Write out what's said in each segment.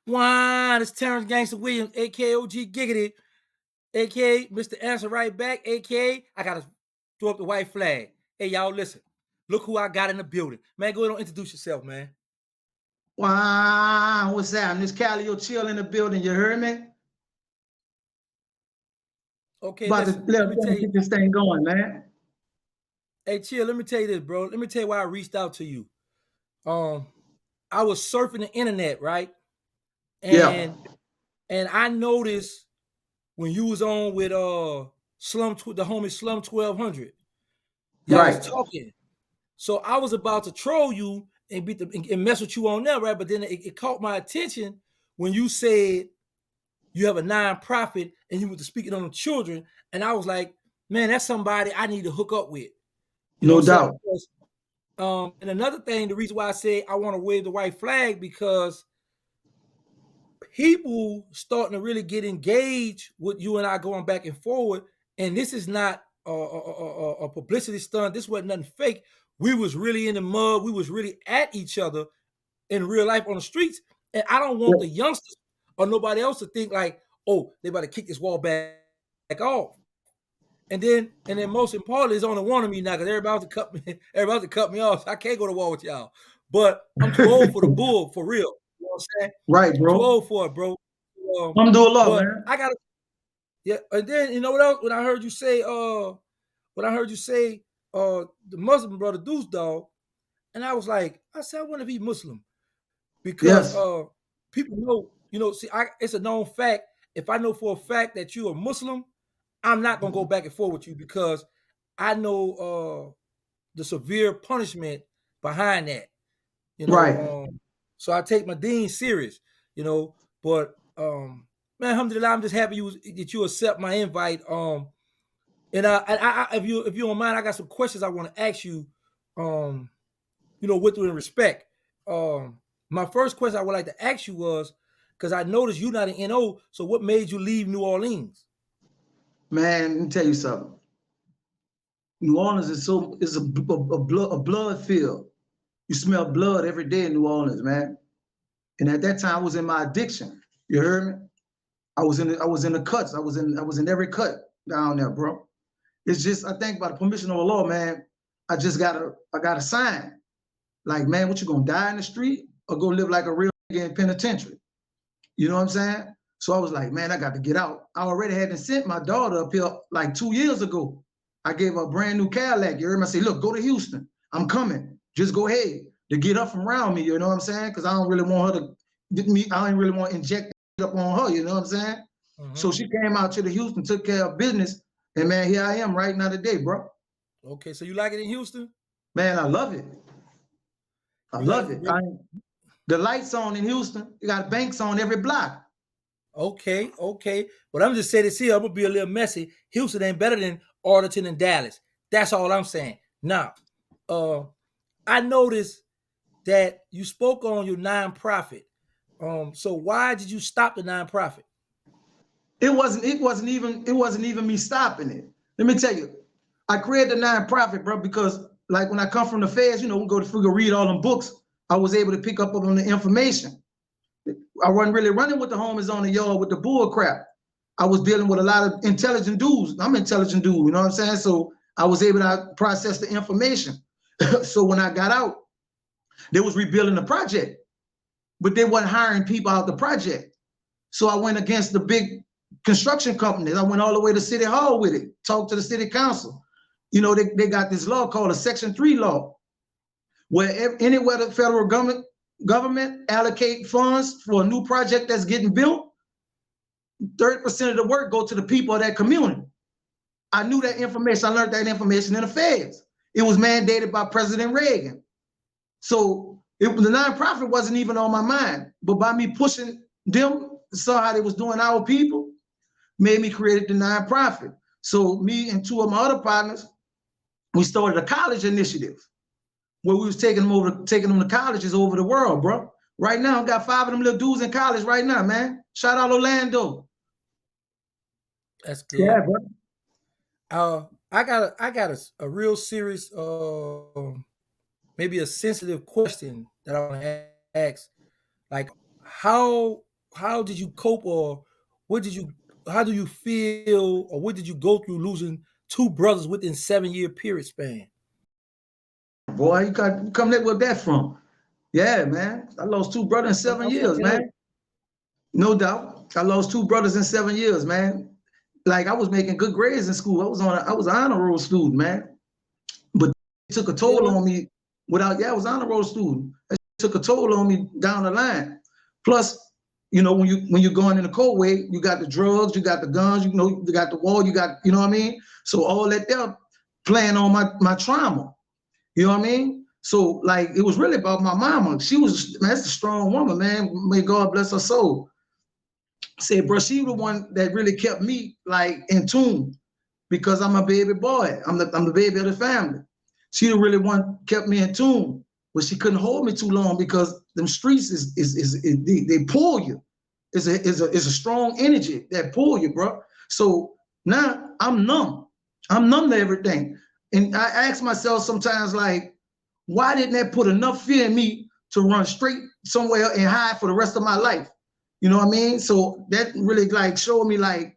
Why? It's Terrance Gangsta Williams, aka OG Giggity, aka Mr. Answer Right Back, aka I gotta throw up the white flag. Hey, y'all, listen. Look who I got in the building. Man, go ahead and introduce yourself, man. Wow, what's that? This Calliope Chill in the building. You heard me? Okay, About to listen. let Let me tell you. get this thing going, man. Hey, Chill. Let me tell you this, bro. Let me tell you why I reached out to you. I was surfing the internet, right? Yeah, And I noticed when you was on with the homie Slum 1200, y'all was right. talking. So I was about to troll you and and mess with you on there, right? But then it caught my attention when you said you have a nonprofit and you were speaking on the children, and I was like, man, that's somebody I need to hook up with. You know No what I'm saying? doubt. Because, and another thing, the reason why I say I want to wave the white flag because people starting to really get engaged with you and I going back and forward, and this is not a publicity stunt. This wasn't nothing fake. We was really in the mud. We was really at each other in real life on the streets. And I don't want the youngsters or nobody else to think like, oh, they about to kick this wall back off. And then most importantly, it's only one of me now because everybody's to cut me off. So I can't go to war with y'all. But I'm too old for the bull for real. You know what I'm saying? Right, I'm too bro. old for it, bro. I'm doing love, But man. I gotta yeah, and then you know what else? When I heard you say the Muslim brother Deuce Dog, and I was like, I said, I wonder if he's Muslim. Because Yes. people know, see, it's a known fact. If I know for a fact that you're a Muslim, I'm not gonna go back and forth with you because I know the severe punishment behind that. You Right. know, so I take my dean serious. But man, alhamdulillah, I'm just happy that you accept my invite. And if you don't mind, I got some questions I want to ask you. Um, with due respect. My first question I would like to ask you was because I noticed you're not an NO. So what made you leave New Orleans? Man, let me tell you something. New Orleans is a blood field. You smell blood every day in New Orleans, man. And at that time, I was in my addiction. You heard me? I was in the cuts. I was in every cut down there, bro. It's just I think by the permission of the law, man, I got a sign. Like, man, what you gonna die in the street or go live like a real nigga in penitentiary? You know what I'm saying? So I was like, man, I got to get out. I already had sent my daughter up here like 2 years ago. I gave her a brand new Cadillac. You heard me? I say, look, go to Houston. I'm coming. Just go ahead to get her from around me. You know what I'm saying? Because I don't really want her to get me. I don't really want to inject up on her. You know what I'm saying? So she came out to the Houston, took care of business, and man, here I am right now today, bro. Okay, so you like it in Houston? Man, I love it. I You like love it? it. The lights on in Houston. You got banks on every block. Okay. But I'm just saying this here. I'm gonna be a little messy. Houston ain't better than Arlington and Dallas. That's all I'm saying. Now, I noticed that you spoke on your nonprofit. So why did you stop the nonprofit? It wasn't even me stopping it. Let me tell you, I created a nonprofit, bro, because like when I come from the feds, we go read all them books. I was able to pick up on the information. I wasn't really running with the homies on the yard with the bull crap. I was dealing with a lot of intelligent dudes. I'm an intelligent dude, you know what I'm saying? So I was able to process the information. So when I got out, they was rebuilding the project, but they wasn't hiring people out the project. So I went against the big construction companies. I went all the way to City Hall with it, talked to the city council. They got this law called a Section 3 law, where anywhere the federal government allocate funds for a new project that's getting built, 30% of the work go to the people of that community. I knew that information. I learned that information in the feds. It was mandated by President Reagan. So the nonprofit wasn't even on my mind. But by me pushing them, saw how they was doing our people, made me create the nonprofit. So me and two of my other partners, we started a college initiative where we was taking them to colleges over the world, bro. Right now, I got 5 of them little dudes in college right now, man. Shout out Orlando. That's Yeah, good. bro. I got a real serious, maybe a sensitive question that I want to ask. Like, how? how did you cope, or what did you how do you feel, or what did you go through losing two brothers within 7-year period span? Boy, you come there with that from? Yeah, man. I lost two brothers in seven I'm from years, LA. man. No doubt. I lost two brothers in 7 years, man. Like I was making good grades in school. I was an honor roll student, man. But it took a toll Really? on me I was an honor roll student. It took a toll on me down the line. Plus, when you're going in the cold way, you got the drugs, you got the guns, you got the wall, you got, you know what I mean? So all that there playing on my trauma. You know what I mean? So like it was really about my mama. She was, man, that's a strong woman, man. May God bless her soul. Said, bro, she the one that really kept me like in tune because I'm a baby boy. I'm the baby of the family. She the really one kept me in tune, but she couldn't hold me too long because them streets they pull you. It's a strong energy that pull you, bro. So now I'm numb. I'm numb to everything. And I ask myself sometimes, like, why didn't that put enough fear in me to run straight somewhere and hide for the rest of my life? You know what I mean? So that really like showed me like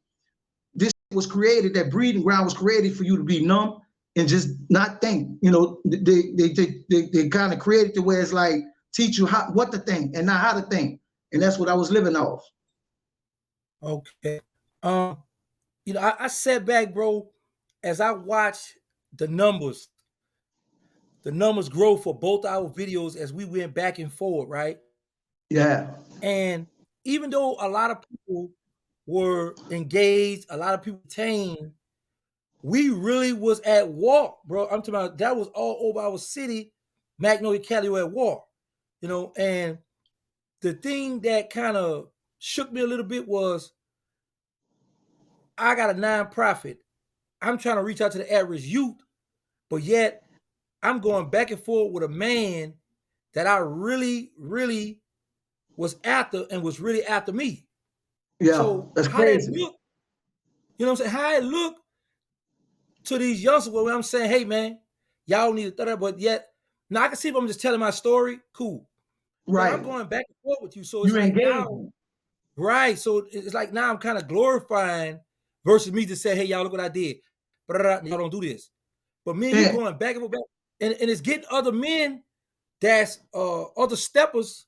this was created, that breeding ground was created for you to be numb and just not think. They kind of created it where it's like teach you what to think and not how to think. And that's what I was living off. Okay. Um, I sat back, bro, as I watched the numbers, the numbers grow for both our videos as we went back and forward, right? Yeah. And even though a lot of people were engaged, a lot of people tamed, we really was at war, bro. I'm talking about that was all over our city, Magnolia County at war, and the thing that kind of shook me a little bit was I got a nonprofit. I'm trying to reach out to the average youth, but yet I'm going back and forth with a man that I really, really was after and was really after me. Yeah. So That's how that crazy. look, what I'm saying? How it look to these youngsters where I'm saying, hey man, y'all need to throw that, but yet now I can see if I'm just telling my story, cool. But I'm Right. going back and forth with you. So it's You like now, engaging. right. So it's like now I'm kind of glorifying versus me to say, hey, y'all, look what I did. But y'all don't do this. But me and you Yeah. going back and forth, and it's getting other men that's other steppers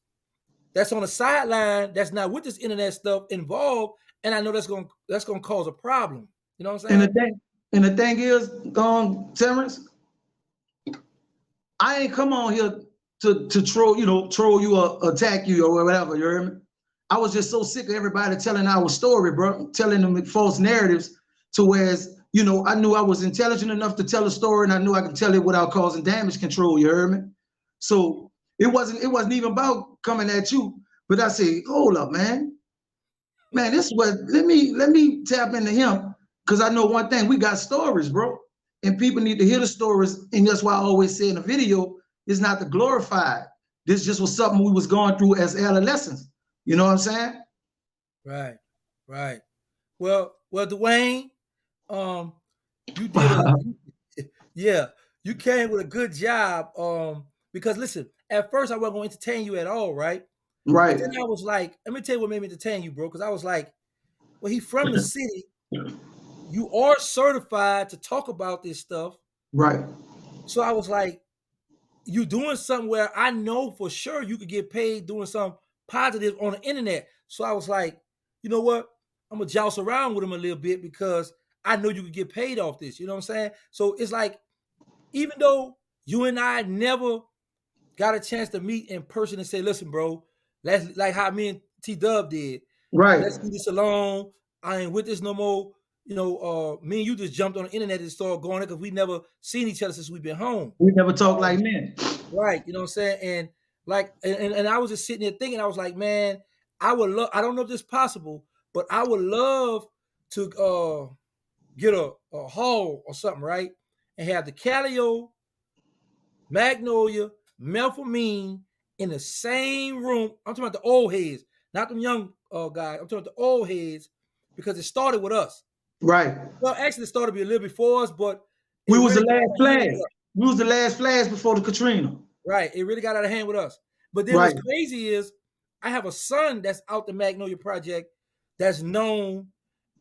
that's on the sideline that's not with this internet stuff involved, and I know that's gonna cause a problem. You know what I'm And the saying? thing, and the thing is, Terrance, I ain't come on here to troll you or attack you or whatever. You hear me? I was just so sick of everybody telling our story, bro, telling them false narratives to whereas, I knew I was intelligent enough to tell a story and I knew I could tell it without causing damage control. You heard me? So it wasn't even about coming at you, but I say, hold up, man. Man, this was let me tap into him because I know one thing, we got stories, bro. And people need to hear the stories. And that's why I always say in the video, it's not to glorify. This just was something we was going through as adolescents. You know what I'm saying? Right, right. Well, Dwayne, um, you did a yeah, you came with a good job. Because listen, at first I wasn't gonna entertain you at all, right? But Right, then I was like, let me tell you what made me entertain you, bro. Because I was like, well, he from the city. You are certified to talk about this stuff. right. So I was like, you doing something where I know for sure you could get paid doing something positive on the internet. So I was like, you know what? I'm gonna joust around with him a little bit because I know you could get paid off this. You know what I'm saying? So it's like, even though you and I never got a chance to meet in person and say, listen, bro, let's like how me and T Dub did. Right. Let's do this alone. I ain't with this no more. Me and you just jumped on the internet and started going because we never seen each other since we've been home. We never talk like men. Right. You know what I'm saying? And like, and I was just sitting there thinking, I was like, man, I would love, I don't know if this is possible, but I would love to get a hall or something, right? And have the Calliope, Magnolia, Metformine in the same room. I'm talking about the old heads, not them young guys. I'm talking about the old heads because it started with us. Right. Well, actually, it started to be a little before us, but it We was the really got last out of hand flash. with us. We was the last flash before the Katrina. Right. It really got out of hand with us. But then Right. what's crazy is I have a son that's out the Magnolia Project that's known,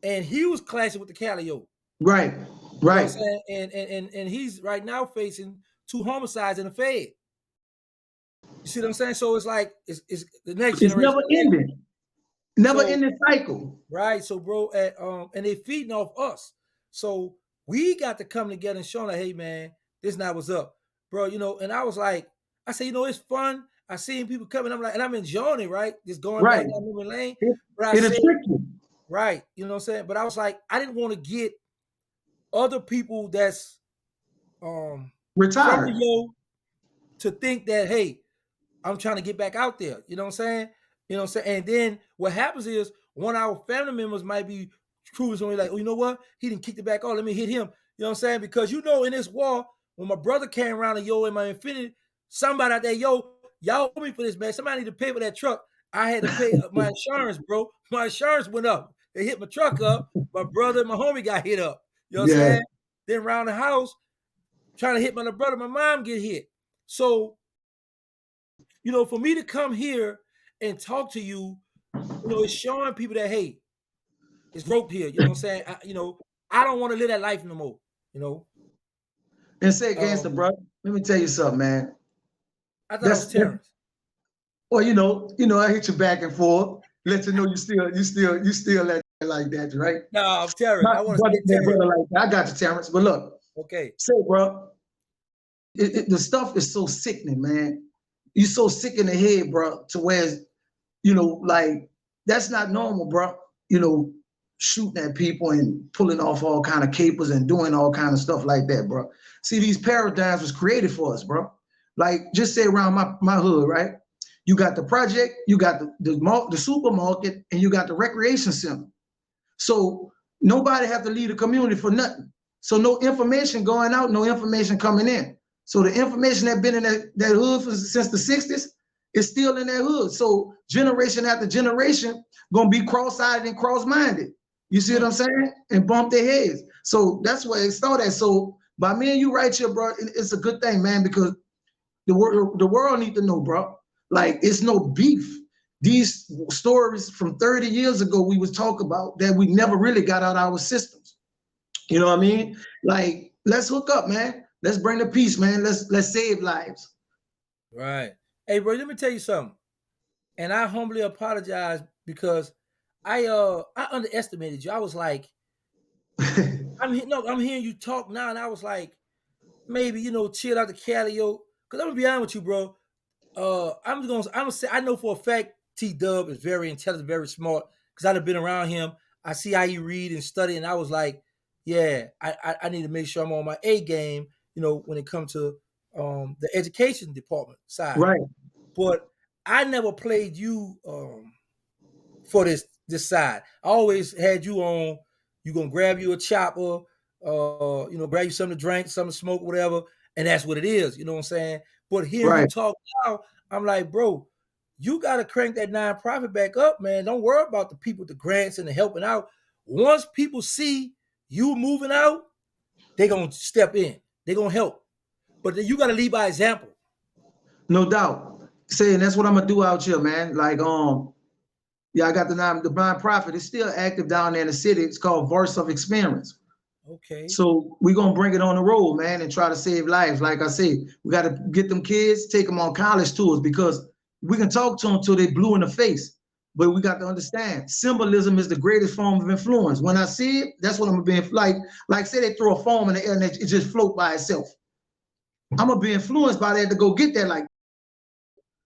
and he was clashing with the Calliope. Right, You know what I'm right. saying? And he's right now facing 2 homicides in the Fed. You see what I'm saying? So it's like it's the next It's generation never of that. ending. Never So ending cycle. right, so bro, and they feeding off us. So we got to come together and show them, like, hey man, this not what's up, bro. You know, and I was like, I said, you know, it's fun. I seen people coming. I'm like, and I'm enjoying it, right? Just going back Right. down memory lane. It, But I it'll said, trick you. right, you know what I'm saying? But I was like, I didn't want to get other people that's from the Retired. to think that, hey, I'm trying to get back out there. You know what I'm saying? You know what I'm saying? And then what happens is one of our family members might be cruising on, like, oh, you know what? He didn't kick the back. Oh, let me hit him. You know what I'm saying? Because you know, in this war, when my brother came around and in my Infinity, somebody out there, y'all owe me for this, man. Somebody need to pay for that truck. I had to pay my insurance, bro. My insurance went up. They hit my truck up. My brother and my homie got hit up. You know what I'm Yeah. saying? Then around the house, trying to hit my brother, my mom get hit. So, you know, for me to come here and talk to you, you know, it's showing people that, hey, it's rope here. You know what I'm saying? I don't want to live that life no more. You know, And say gangster, bro. Let me tell you something, man. I thought I was That's Terrance. well, I hit you back and forth, let you know you still like that, right? No, I'm Terrance. Not I want to brother, stay that Terrance. brother like that. I got you, Terrence. But look, Okay. say, bro, the stuff is so sickening, man. You so sick in the head, bro, to where like that's not normal, bro. You know, shooting at people and pulling off all kind of capers and doing all kind of stuff like that, bro. See, these paradigms was created for us, bro. Like just say around my hood, right? You got the project, you got the supermarket, and you got the recreation center. So nobody have to leave the community for nothing. So no information going out, no information coming in. So the information that been in that hood since the 60s is still in that hood. So generation after generation gonna be cross-eyed and cross-minded. You see what I'm saying? And bump their heads. So that's where it started. So by me and you right here, bro, it's a good thing, man, because the world need to know, bro. Like it's no beef. These stories from 30 years ago we was talking about that we never really got out of our systems. You know what I mean? Like let's hook up, man. Let's bring the peace, man. Let's save lives. Right. Hey, bro, let me tell you something. And I humbly apologize because I underestimated you. I was like, I'm hearing you talk now, and I was like, maybe chill out the Calliope. Because I'm gonna be honest with you, bro. I'm gonna say I know for a fact T Dub is very intelligent, very smart. Because I've been around him. I see how he read and study, and I was like, yeah, I need to make sure I'm on my A game. When it comes to the education department side. Right. But I never played you for this side. I always had you on. You gonna grab you a chopper, grab you something to drink, something to smoke, whatever, and that's what it is. You know what I'm saying? But hearing you Right. talk now, I'm like, bro, you gotta crank that nonprofit back up, man. Don't worry about the people, the grants and the helping out. Once people see you moving out, they gonna step in. They gonna help. But then you gotta lead by example. No doubt. Saying that's what I'm gonna do out here, man. Like yeah, I got the nonprofit. It's still active down there in the city. It's called Voice of Experience. Okay. So we're gonna bring it on the road, man, and try to save lives. Like I say, we got to get them kids, take them on college tours because we can talk to them till they blue in the face. But we got to understand, symbolism is the greatest form of influence. When I see it, that's what I'm gonna be like. Say they throw a foam in the air and it just float by itself. I'm gonna be influenced by that to go get that. Like,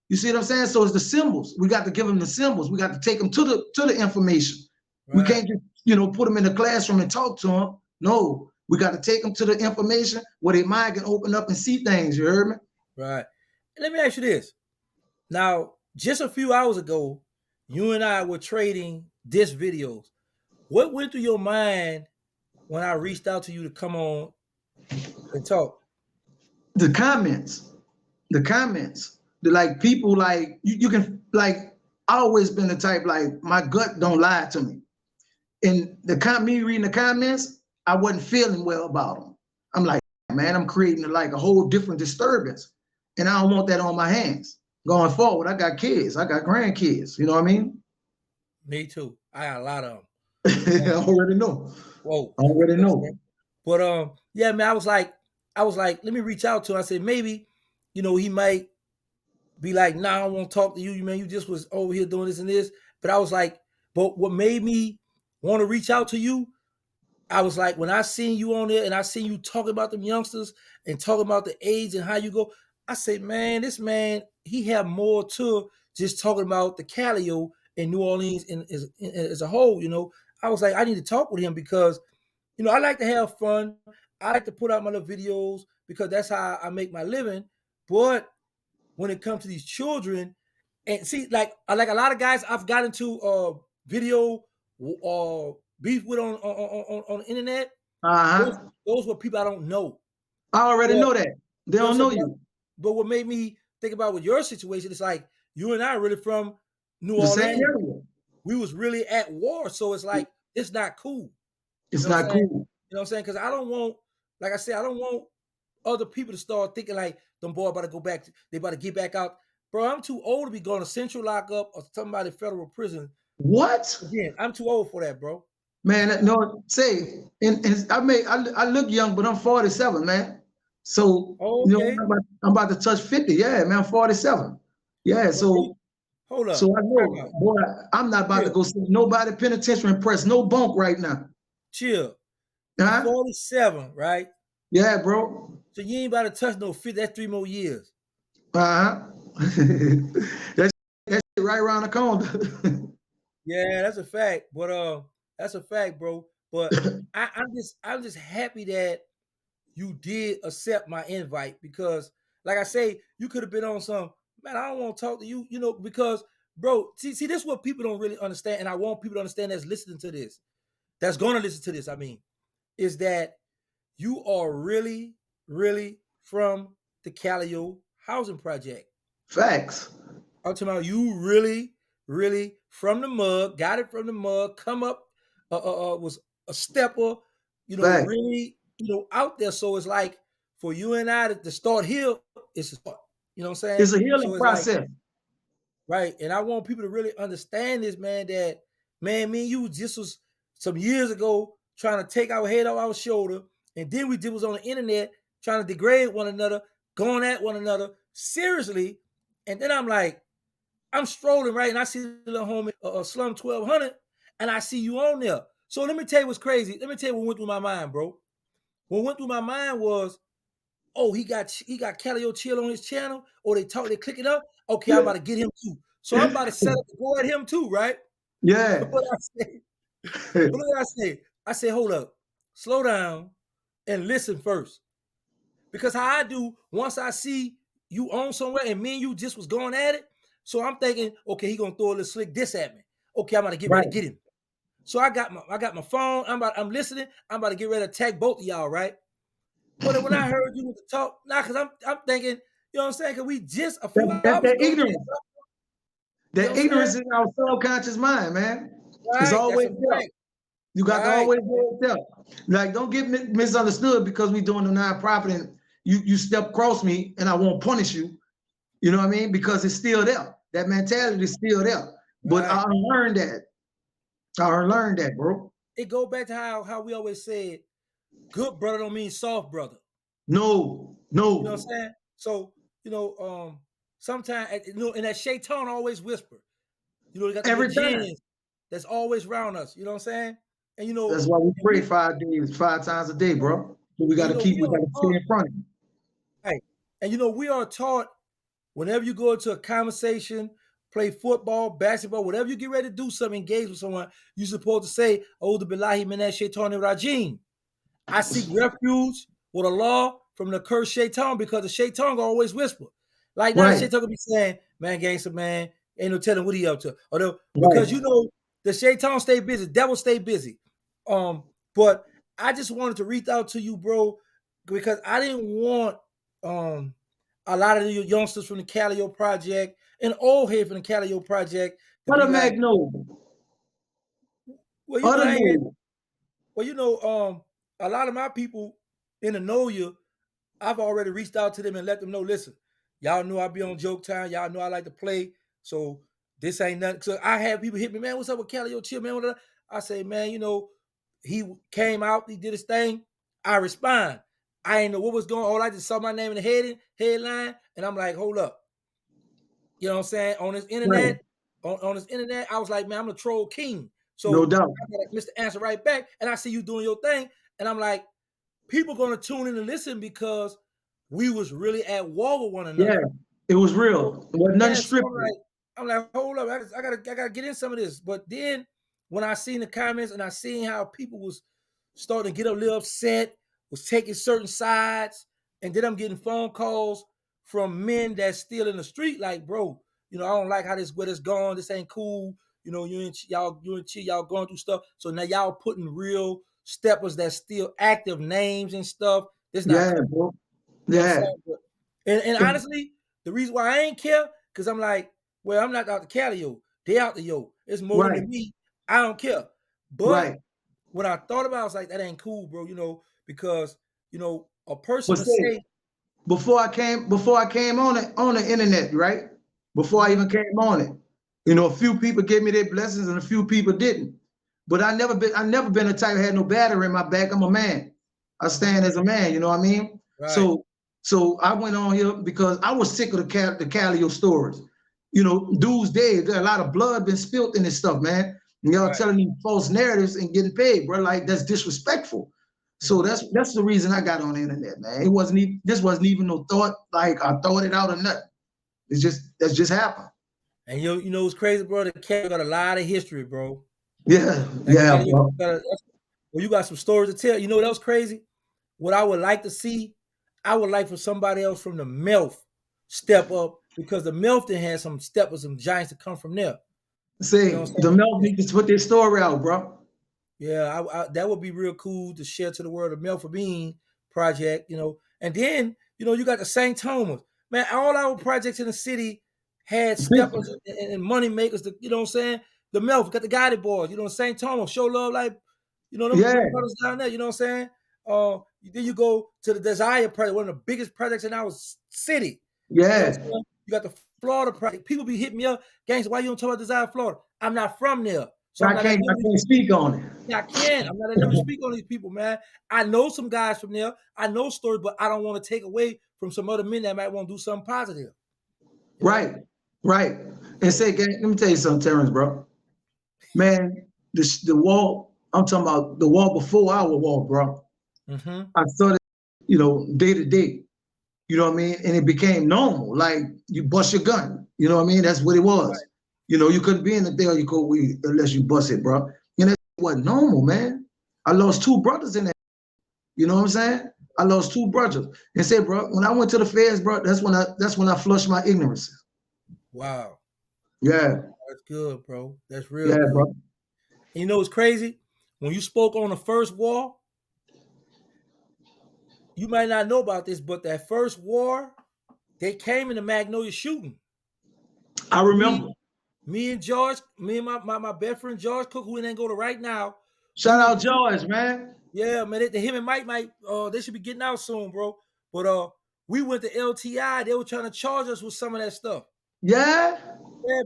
you see what I'm saying? So it's the symbols. We got to give them the symbols. We got to take them to the information. Right. We can't just put them in the classroom and talk to them. No, we got to take them to the information where their mind can open up and see things. You heard me? Right. Let me ask you this. Now, just a few hours ago, you and I were trading disc videos. What went through your mind when I reached out to you to come on and talk? The comments. Like people like you can like I always been the type like my gut don't lie to me. And me reading the comments, I wasn't feeling well about them. I'm like, man, I'm creating like a whole different disturbance. And I don't want that on my hands. going forward. I got kids. I got grandkids. You know what I mean? Me too. I got a lot of them. I already know. Whoa. I already You know what I'm saying? know. But yeah, man, I was like, let me reach out to him. I said maybe, he might be like, nah, I don't want to talk to you. Man, you just was over here doing this and this. But I was like, but what made me want to reach out to you, I was like, when I seen you on there and I seen you talking about them youngsters and talking about the age and how you go, I said, man, this man, he have more to just talking about the Callio in New Orleans as a whole. I was like, I need to talk with him because, I like to have fun. I like to put out my little videos because that's how I make my living. But when it comes to these children, and see, like a lot of guys I've got into video beef with on the internet. Those, Uh-huh. those were people I don't know. I already But know that. They you know what don't I'm know saying? you. But what made me think about with your situation is like you and I are really from New The same Orleans. area. We was really at war, so it's like it's not cool. You It's know what I'm not saying? cool. You know what I'm saying? Because I don't want, like I said, I don't want other people to start thinking like them boy about to go back. They about to get back out. Bro, I'm too old to be going to central lockup or somebody federal prison. What? Again, I'm too old for that, bro. Man, no, say, and I look young, but I'm 47, man. So, Oh, okay. I'm about to touch 50. Yeah, man, I'm 47. Yeah, But so hold so up. I Time know, out. boy, I'm not about to Chill. go see nobody penitentiary and press no bunk right now. Chill. You Huh? 47, right? Yeah, bro. So you ain't about to touch no 50. That's 3 more years. Uh-huh. that's that shit right around the corner. Yeah, that's a fact. But that's a fact, bro. But I'm just happy that you did accept my invite because, like I say, you could have been on some, man, I don't want to talk to you, because, bro, see, this is what people don't really understand, and I want people to understand that's listening to this, that's gonna listen to this, I mean, is that you are really, really from the Callio housing project. Facts. I'm talking about you really, really from the mud, got it from the mud, come up, was a stepper, Facts. really, out there. So it's like for you and I to start here, it's a start. You know what I'm saying? It's a healing So it's like, process. right. And I want people to really understand this, man, that, man, me and you just was some years ago trying to take our head off our shoulder. And then we did was on the internet trying to degrade one another, going at one another seriously. And then I'm strolling, right? And I see the little homie, Slum 1200, and I see you on there. So let me tell you what's crazy. Let me tell you what went through my mind, bro. What went through my mind was, oh, he got Calliope Chill on his channel, or they click it up. Okay, I'm about to get him too. So I'm about to set up to go at him too, right? Yeah. What I say? What did I say? I say, hold up, slow down, and listen first. Because how I do, once I see you on somewhere and me and you just was going at it, so I'm thinking, okay, he gonna throw a little slick diss at me. Okay, I'm gonna get ready Right. to get him. So I got my phone. I'm listening. I'm about to get ready to attack both of y'all, right? But when I heard you with the talk, nah, because I'm thinking, you know what I'm saying? Because we just a few That's hours that ago just, ignorance. you know That what I'm saying? ignorance is our subconscious mind, man. It's Right, that's always a there. fact. You got to Right. always know it's there. Like, don't get misunderstood because we doing the nonprofit and you step across me and I won't punish you. You know what I mean? Because it's still there. That mentality is still there. But Right. I unlearned that. I unlearned that, bro. It go back to how we always said, good brother don't mean soft brother. No, You know what I'm no. saying? So, sometimes, and that shaitan always whisper. They got them Every little time. gins that's always around us. You know what I'm saying? And That's why we and pray 5 days, 5 times a day, bro. So we and gotta we we are gotta stay taught, in front of you. right? And we are taught whenever you go into a conversation, play football, basketball, whatever you get ready to do something, engage with someone, you're supposed to say, "Oh, the billahi minash shaitan rajim." I seek refuge with Allah from the cursed shaitan because the shaitan always whisper. Like now the Right, shaitan gonna be saying, man, gangster, man, ain't no telling what he up to. Because right. the shaitan stay busy, devil stay busy. But I just wanted to reach out to you, bro, because I didn't want a lot of the youngsters from the Calliope Project and old head from the Calliope Project to be Other like, magnolia. well, Other I ain't. know. Well, a lot of my people in the know you, I've already reached out to them and let them know, listen, Y'all know I be on Joke Time. Y'all know I like to play. So this ain't nothing. So I have people hit me, man. What's up with Calliope Chill, man? I say, man, he came out, he did his thing. I respond. I ain't know what was going on. I just saw my name in the headline, and I'm like, hold up. You know what I'm saying? On this internet, on this internet, I was like, man, I'm a troll king. So no doubt. I got Mr. Answer right back, and I see you doing your thing, and I'm like, people gonna tune in and listen because we was really at war with one another. Yeah, it was real. It wasn't nothing So scripted. I'm like, hold up, I gotta get in some of this. But then when I seen the comments and I seen how people was starting to get a little upset, was taking certain sides, and then I'm getting phone calls from men that's still in the street, like, bro, I don't like how where this going. This ain't cool. You and y'all going through stuff. So now y'all putting real steppers that's still active names and stuff. It's not Yeah, cool. bro. You know what I'm Yeah. saying? And honestly, the reason why I ain't care, because I'm like, well, I'm not out to Calliope. They out the yo. It's more than me. I don't care. But what I thought about, I was like, that ain't cool, bro. Because a person to say, before I came on the internet, right? Before I even came on it, a few people gave me their blessings and a few people didn't. But I never been the type who had no battery in my back. I'm a man. I stand as a man. You know what I mean? right. So I went on here because I was sick of the Calliope stories. Dudes dead. There's a lot of blood been spilled in this stuff, man. And y'all telling me false narratives and getting paid, bro. Like, that's disrespectful. So that's the reason I got on the internet, man. This wasn't even no thought, like I thought it out or nothing. That's just happened. And it's crazy, bro. The cat got a lot of history, bro. Yeah, bro. Well, you got some stories to tell. You know what else crazy? What I would like to see, I would like for somebody else from the MILF step up, because the MILF then had some steppers, some giants to come from there. See, the MILF need to put their story out, bro. Yeah, that would be real cool to share to the world, the Melfa Bean project, And then, you got the St. Thomas. Man, all our projects in the city had steppers and money makers, you know what I'm saying? The Melfa, got the Guided Boys, St. Thomas, show love, like, them brothers down there, you know what I'm saying? Then you go to the Desire project, one of the biggest projects in our city. Yeah. You got the Florida project. People be hitting me up, Gangsta, why you don't talk about Desire, Florida? I'm not from there. So I can't speak on it. Yeah, I can. I'm not at liberty to speak on these people, man. I know some guys from there. I know stories, but I don't want to take away from some other men that might want to do something positive. Right. And say, gang, let me tell you something, Terrance, bro. Man, the wall, I'm talking about the wall before our wall, bro. I started, day to day. You know what I mean? And it became normal. Like, you bust your gun. You know what I mean? That's what it was. Right. You couldn't be in the Dale you could weed unless you bust it, bro. That wasn't normal, man. I lost 2 brothers in that. You know what I'm saying? I lost 2 brothers. And said, bro, when I went to the feds, bro, that's when I flushed my ignorance. Wow. Yeah. That's good, bro. That's real good. Bro. And you know what's crazy? When you spoke on the first war, you might not know about this, but that first war, they came in the Magnolia shooting. I remember. Me and George, me and my best friend George Cook, who ain't go to right now. Shout out George, man. Yeah, man. Him and Mike they should be getting out soon, bro. But we went to LTI. They were trying to charge us with some of that stuff. Yeah. Yeah,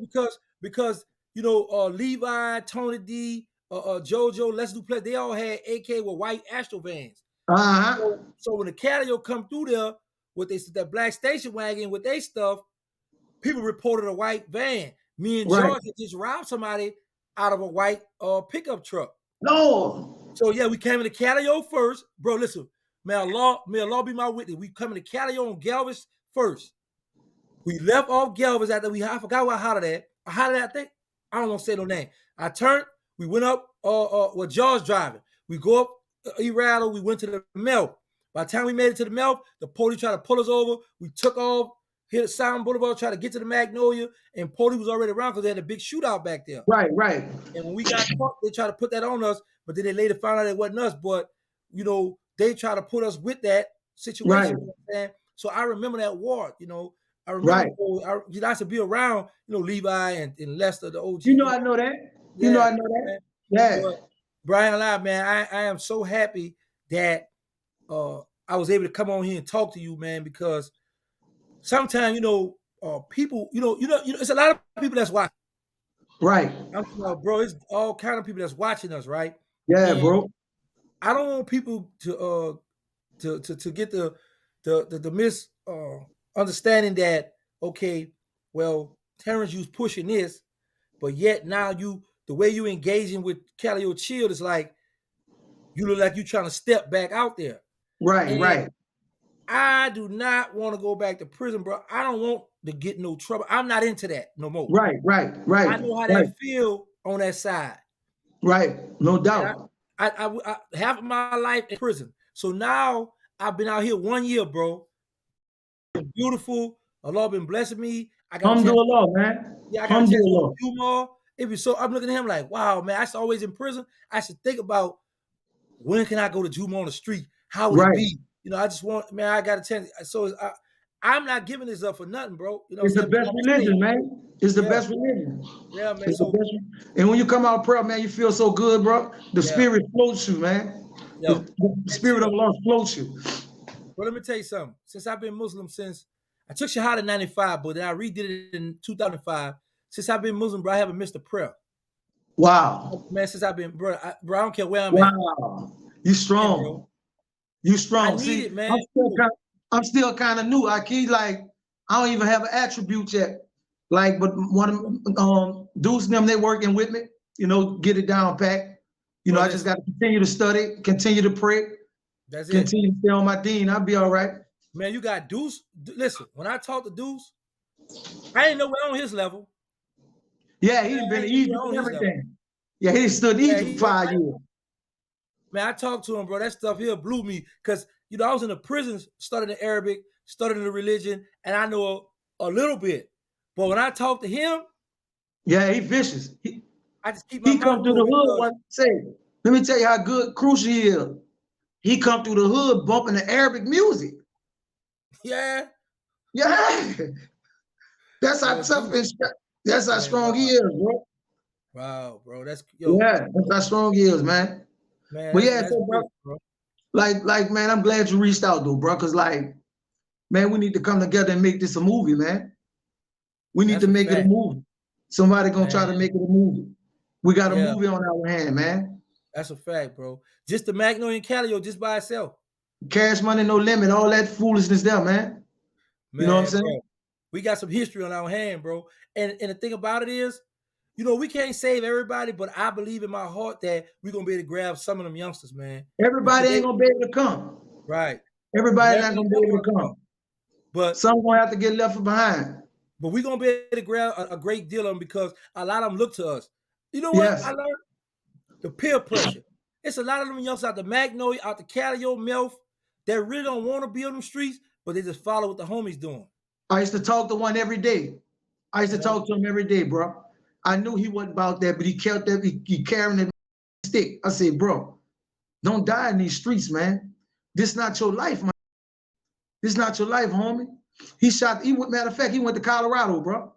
because Levi, Tony D, JoJo, Les Duplessis, they all had AK with white Astro vans. So when the Calliope come through there with that black station wagon with their stuff, people reported a white van. Me and George had just robbed somebody out of a white pickup truck. No. So yeah, we came into Calliope first. Bro, listen, may Allah be my witness. We come into Calliope on Galvez first. We left off Galvez after I forgot what I hollered at. I think. I don't want to say no name. I turned, we went up with George driving. We go up E-Rattle, we went to the Melf. By the time we made it to the Melf, the police tried to pull us over. We took off, hit Sound Boulevard, tried to get to the Magnolia, and police was already around because they had a big shootout back there. Right. And when we got caught, they tried to put that on us, but then they later found out it wasn't us. But, they tried to put us with that situation. Right. You know what I'm saying? So I remember that war, I remember I used to be around, Levi and Lester, the OG. I know that. Yeah, I know that. Yeah. But Brian Live, man, I am so happy that I was able to come on here and talk to you, man, because sometimes people, it's a lot of people that's watching. Right. I'm bro, it's all kind of people that's watching us, right? Yeah, And bro. I don't want people to get the mis understanding that, okay, well, Terrance, you was pushing this, but yet now the way you engaging with Calliope Chill is like you look like you trying to step back out there. Right, And right. I do not want to go back to prison, bro. I don't want to get no trouble. I'm not into that no more. Right, right, I right, know how right, that feel on that side. right. No And doubt. I half of my life in prison. So now I've been out here 1 year, bro. It's beautiful. Allah been blessing me. I got a chance. Alhamdulillah, man. Yeah, I got a chance to go to Alhamdulillah. Juma. It was so. I'm looking at him like, wow, man. I should always in prison. I should think about when can I go to Juma on the street? How would it Right. be? I just want, man. I got a chance. So I'm not giving this up for nothing, bro. You know what It's I'm the saying? But best like I say, religion, man. It's the yeah, best religion. yeah, man. It's the So best. And when you come out proud, man, you feel so good, bro. The yeah, spirit floats you, man. yo, The man, spirit of chill. Allah floats you. But let me tell you something. Since I've been Muslim since I took Shahada in '95, but then I redid it in 2005. Since I've been Muslim, bro, I haven't missed a prayer. Wow. Man, since I've been, bro, I don't care where I'm at. Wow. You Man, bro, strong. You I strong. need See, it, man. I'm still kind of new. I keep like I don't even have an attribute yet. Like, but one of dudes them they working with me. Get it down pat. Bro, I just listen, got to continue to study, continue to pray, that's it. continue to stay on my deen. I'll be all right. Man, you got Deuce. Listen, when I talk to Deuce, I ain't nowhere on his level. Yeah, he Man, done I been to ain't nowhere Egypt on and his level. everything. Yeah, he stood in Yeah, Egypt 5 years. man, I talked to him, bro. That stuff here blew me because I was in the prisons, studying the Arabic, studying the religion, and I know a little bit. But when I talk to him, Yeah, he vicious. I just keep my He come mouth through the closed hood because one say, let me tell you how good Crucial he is. He come through the hood bumping the Arabic music. yeah, Yeah. That's how yeah, tough dude, and that's how man, strong he wow, is, bro. wow, bro, that's Yeah, that's how strong he is, man. man, But yeah, that's so bro, great, bro. like, man, I'm glad you reached out though, bro. Cause like, man, we need to come together and make this a movie, man. We need That's to a make it a fact, movie. Somebody gonna try man. to make it a movie. We got a Yeah, movie on our hand, man. that's a fact, bro. Just the Magnolia Callio just by itself, Cash money, no limit, all that foolishness there, man. You know what I'm man, saying? bro. We got some history on our hand, bro. And the thing about it is, we can't save everybody, but I believe in my heart that we're gonna be able to grab some of them youngsters, man. Because Everybody ain't gonna be able to come. right. Because Everybody not everybody gonna be don't able want to to come. come. But Some gonna have to get left behind. we're gonna be able to grab a great deal of them because a lot of them look to us. You know what I Yes, learned? The peer pressure. It's a lot of them youngsters out the Magnolia, out the Callio, Melf, that really don't want to be on the streets, but they just follow what the homies doing. I used to talk to one every day. I used You to know? talk to him every day, bro. I knew he wasn't about that, but he kept that. He carrying that stick. I said, bro, don't die in these streets, man. This not your life, man. This not your life, homie. He shot. Matter of fact, he went to Colorado, bro.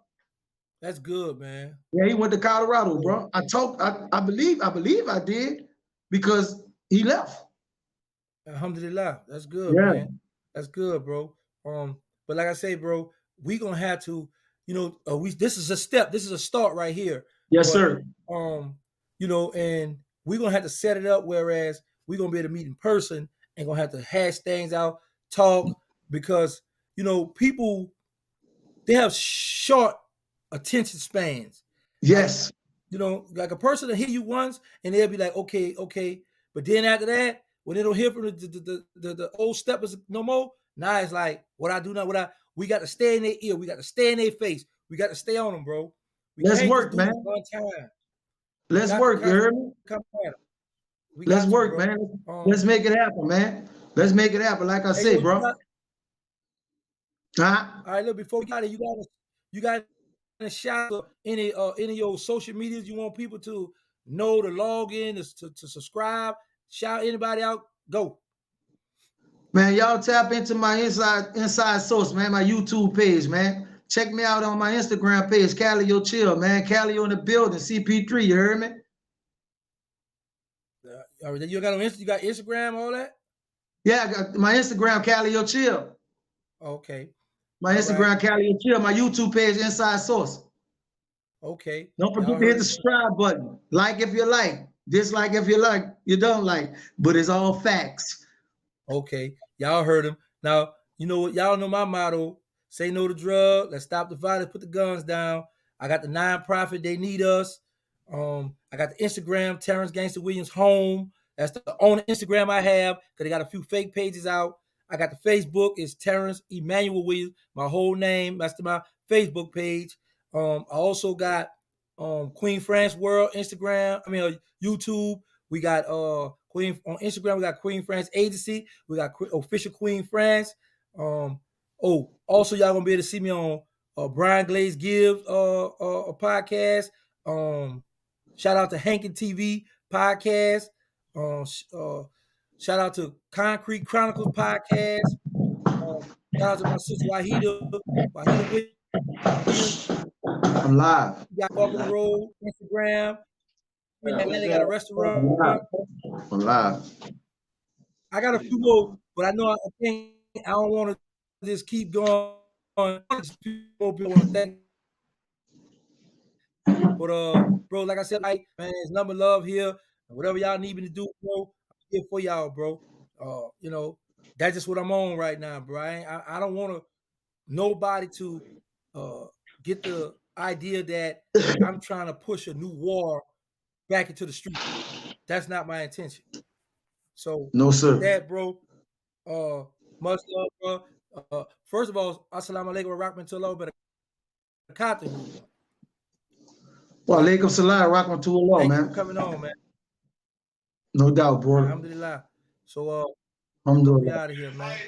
That's good, man. Yeah, he went to Colorado, Good. bro. I believe I did because he left. Alhamdulillah. That's good, Yeah. man. That's good, bro. But like I say, bro, we gonna have to, this is a step, this is a start right here. Yes, But sir. and we're gonna have to set it up whereas we're gonna be able to meet in person and gonna have to hash things out, talk, because people they have short attention spans. Like, Yes. like a person will hear you once and they'll be like, okay, okay. But then after that, when they don't hear from the old steppers no more, now it's like, what I do now, we got to stay in their ear, we got to stay in their face, we got to stay on them, bro. We Let's can't just work, do this man. one time. We Let's got to work. You constantly heard me? come at them. We Let's got to, work, bro. man. Let's make it happen, man. Let's make it happen. Like I Hey, say, yo, you bro. got, Huh? all right, look, before we got it, you got a shout out any of your social medias you want people to know to log in to subscribe. Shout anybody out. Go. Man, y'all tap into my inside source, man. My YouTube page, man. Check me out on my Instagram page, Calliope Chill, man. Calliope in the building, CP3. You heard me? All right, you got you got Instagram, all that. Yeah, I got my Instagram, Calliope Chill. Okay. My Instagram, Calliope Chill. My YouTube page, Inside Source. Okay. Don't forget to hit the subscribe button. Like if you like. Dislike if you like. You don't like. But it's all facts. Okay. Y'all heard him. Now, you know what? Y'all know my motto. Say no to drugs. Let's stop the violence. Put the guns down. I got the nonprofit. They need us. I got the Instagram, Terrance Gangsta Williams Home. That's the only Instagram I have because they got a few fake pages out. I got the Facebook. It's Terrance Emmanuel Williams. My whole name. That's my Facebook page. I also got Queen France World Instagram. YouTube. We got Queen on Instagram. We got Queen France Agency. We got official Queen France. Also y'all gonna be able to see me on Brian Glaze Gives a podcast. Shout out to Hankin TV podcast. Shout out to Concrete Chronicles podcast. Shout out to my sister Wahida Williams. I'm live. You got Walk on the Road, Instagram. They got a restaurant. I'm live. I got a few more, but I know I don't want to just keep going. People want to thank. But bro, like I said, man, there's number love here. Whatever y'all need me to do, bro, I'm here for y'all, bro. That's just what I'm on right now, bro. I don't want nobody to get the idea that I'm trying to push a new war back into the street. That's not my intention. So no, sir. With that, bro, much love, bro. First of all, assalamu alaikum wa rahmatullahi wa barakatuh. Wa alaikum salam wa rahmatullah, man. Thank you for coming on, man. No doubt, bro. Alhamdulillah. So Alhamdulillah. we out of here, man.